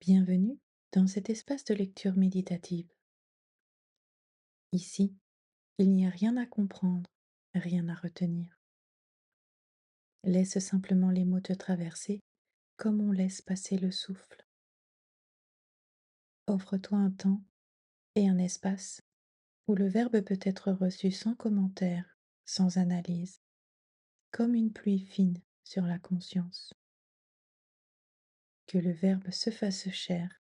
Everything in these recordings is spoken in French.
Bienvenue dans cet espace de lecture méditative. Ici, il n'y a rien à comprendre, rien à retenir. Laisse simplement les mots te traverser comme on laisse passer le souffle. Offre-toi un temps et un espace où le verbe peut être reçu sans commentaire, sans analyse, comme une pluie fine sur la conscience. Que le verbe se fasse chair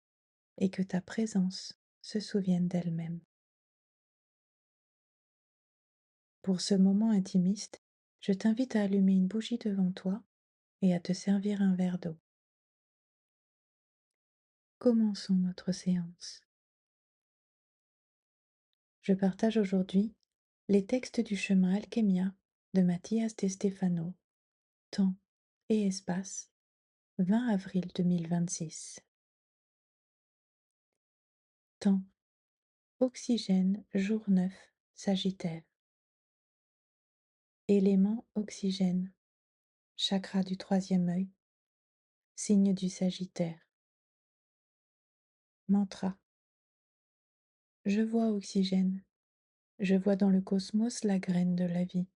et que ta présence se souvienne d'elle-même. Pour ce moment intimiste, je t'invite à allumer une bougie devant toi et à te servir un verre d'eau. Commençons notre séance. Je partage aujourd'hui les textes du chemin Alchemia de Mathias de Stefano, Temps et espace, 20 avril 2026. Temps, oxygène, jour 9, Sagittaire. Élément oxygène, chakra du troisième œil, signe du Sagittaire. Mantra. Je vois oxygène, je vois dans le cosmos la graine de la vie.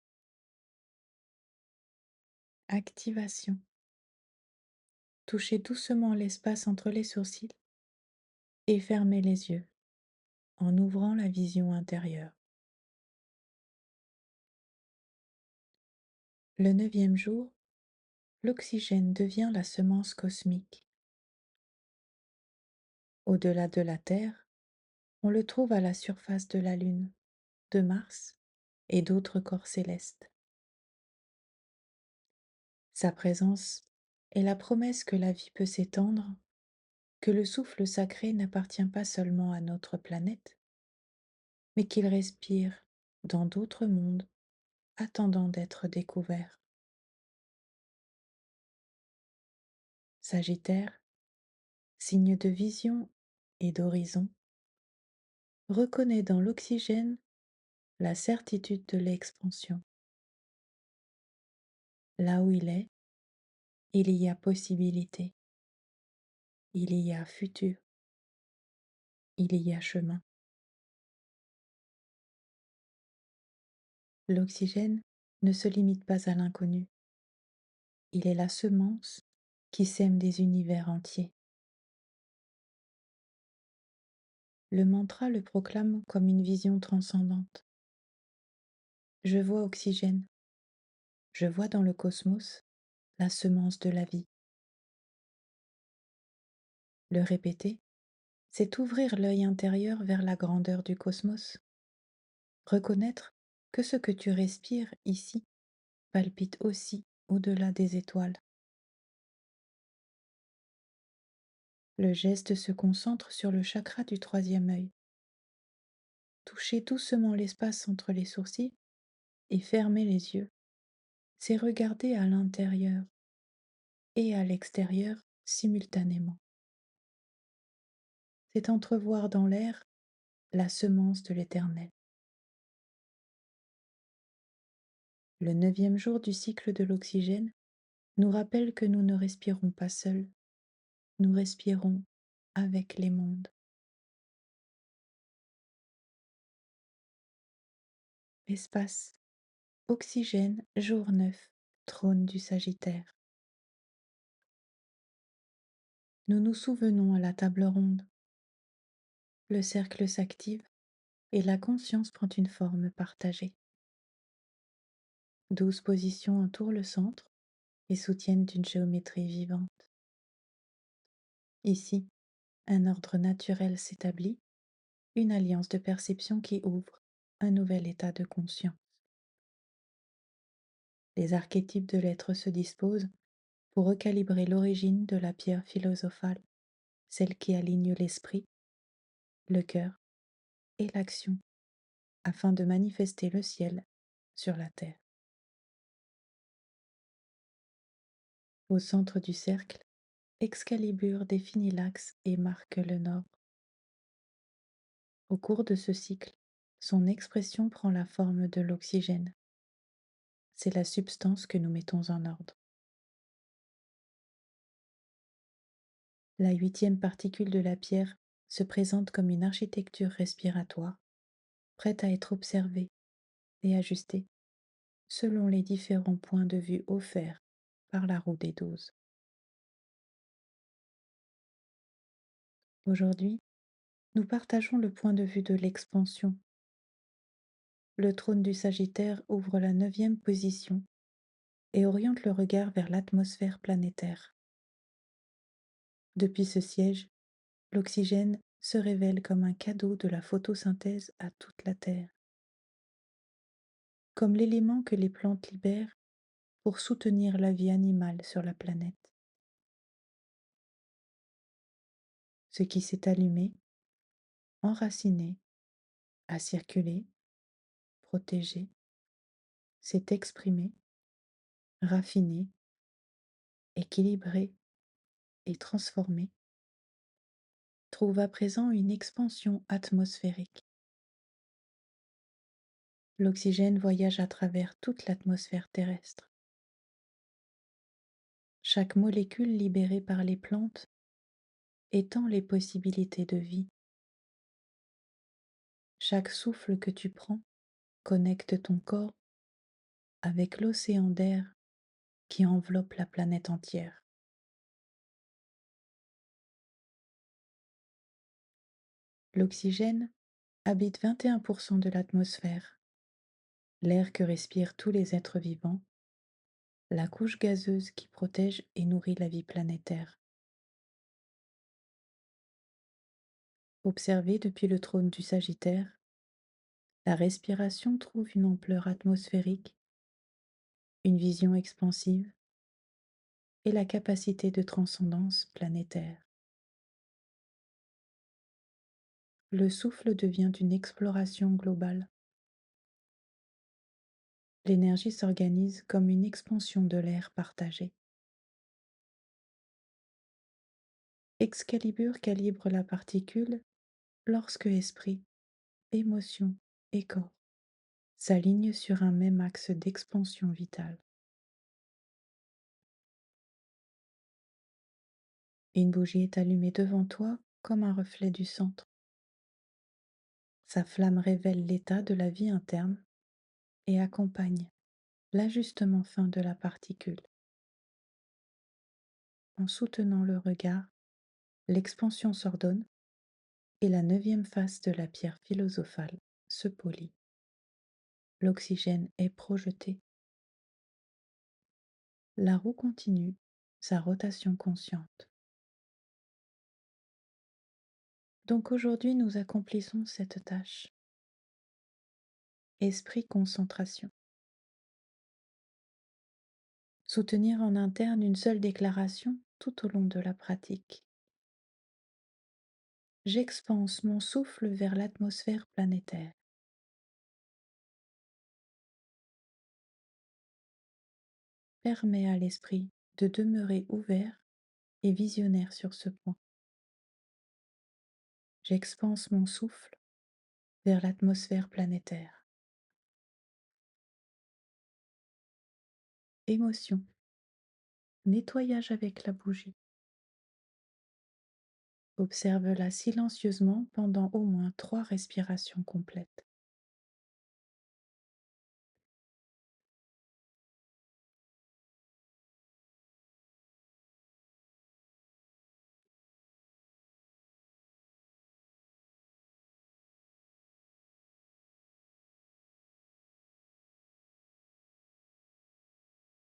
Activation. Touchez doucement l'espace entre les sourcils et fermez les yeux en ouvrant la vision intérieure. Le 9e jour, l'oxygène devient la semence cosmique. Au-delà de la Terre, on le trouve à la surface de la Lune, de Mars et d'autres corps célestes. Sa présence est la promesse que la vie peut s'étendre, que le souffle sacré n'appartient pas seulement à notre planète, mais qu'il respire dans d'autres mondes attendant d'être découverts. Sagittaire, signe de vision et d'horizon, reconnaît dans l'oxygène la certitude de l'expansion. Là où il y a possibilité, il y a futur, il y a chemin. L'oxygène ne se limite pas à l'inconnu, il est la semence qui sème des univers entiers. Le mantra le proclame comme une vision transcendante. Je vois oxygène, je vois dans le cosmos la semence de la vie. Le répéter, c'est ouvrir l'œil intérieur vers la grandeur du cosmos, reconnaître que ce que tu respires ici palpite aussi au-delà des étoiles. Le geste se concentre sur le chakra du troisième œil. Toucher doucement l'espace entre les sourcils et fermer les yeux, c'est regarder à l'intérieur et à l'extérieur simultanément. C'est entrevoir dans l'air la semence de l'éternel. Le 9e jour du cycle de l'oxygène nous rappelle que nous ne respirons pas seuls, nous respirons avec les mondes. Espace, oxygène, jour 9, trône du Sagittaire. Nous nous souvenons à la table ronde. Le cercle s'active et la conscience prend une forme partagée. 12 positions entourent le centre et soutiennent une géométrie vivante. Ici, un ordre naturel s'établit, une alliance de perception qui ouvre un nouvel état de conscience. Les archétypes de l'être se disposent pour recalibrer l'origine de la pierre philosophale, celle qui aligne l'esprit, le cœur et l'action, afin de manifester le ciel sur la terre. Au centre du cercle, Excalibur définit l'axe et marque le nord. Au cours de ce cycle, son expression prend la forme de l'oxygène. C'est la substance que nous mettons en ordre. La huitième particule de la pierre se présente comme une architecture respiratoire, prête à être observée et ajustée selon les différents points de vue offerts par la roue des 12. Aujourd'hui, nous partageons le point de vue de l'expansion. Le trône du Sagittaire ouvre la neuvième position et oriente le regard vers l'atmosphère planétaire. Depuis ce siège, l'oxygène se révèle comme un cadeau de la photosynthèse à toute la Terre, comme l'élément que les plantes libèrent pour soutenir la vie animale sur la planète. Ce qui s'est allumé, enraciné, a circulé, protégé, s'est exprimé, raffiné, équilibré et transformé, trouve à présent une expansion atmosphérique. L'oxygène voyage à travers toute l'atmosphère terrestre. Chaque molécule libérée par les plantes étend les possibilités de vie. Chaque souffle que tu prends connecte ton corps avec l'océan d'air qui enveloppe la planète entière. L'oxygène habite 21% de l'atmosphère, l'air que respirent tous les êtres vivants, la couche gazeuse qui protège et nourrit la vie planétaire. Observée depuis le trône du Sagittaire, la respiration trouve une ampleur atmosphérique, une vision expansive et la capacité de transcendance planétaire. Le souffle devient une exploration globale. L'énergie s'organise comme une expansion de l'air partagé. Excalibur calibre la particule lorsque esprit, émotion et corps s'alignent sur un même axe d'expansion vitale. Une bougie est allumée devant toi comme un reflet du centre. Sa flamme révèle l'état de la vie interne et accompagne l'ajustement fin de la particule. En soutenant le regard, l'expansion s'ordonne et la neuvième face de la pierre philosophale se polit. L'oxygène est projeté. La roue continue sa rotation consciente. Donc aujourd'hui, nous accomplissons cette tâche. Esprit concentration. Soutenir en interne une seule déclaration tout au long de la pratique. J'expanse mon souffle vers l'atmosphère planétaire. Permets à l'esprit de demeurer ouvert et visionnaire sur ce point. J'expanse mon souffle vers l'atmosphère planétaire. Émotion. Nettoyage avec la bougie. Observe-la silencieusement pendant au moins 3 respirations complètes.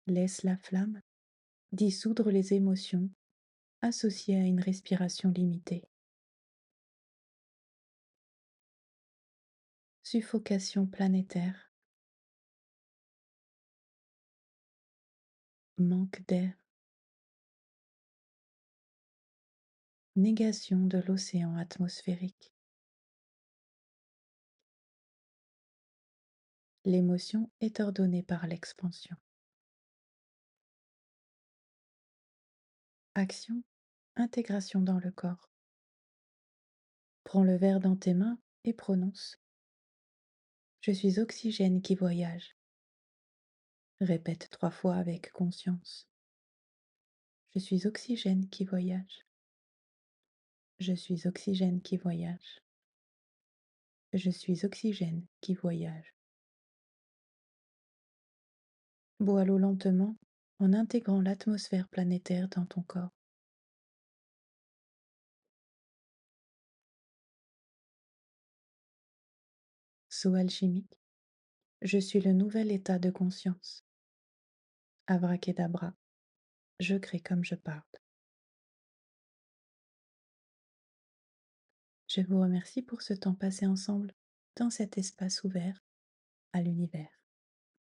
Laisse la flamme dissoudre les émotions associées à une respiration limitée. Suffocation planétaire. Manque d'air. Négation de l'océan atmosphérique. L'émotion est ordonnée par l'expansion. Action, intégration dans le corps. Prends le verre dans tes mains et prononce. Je suis oxygène qui voyage. Répète 3 fois avec conscience. Je suis oxygène qui voyage. Je suis oxygène qui voyage. Je suis oxygène qui voyage. Bois l'eau lentement en intégrant l'atmosphère planétaire dans ton corps. Saut alchimique, je suis le nouvel état de conscience. Abracadabra, je crée comme je parle. Je vous remercie pour ce temps passé ensemble dans cet espace ouvert à l'univers.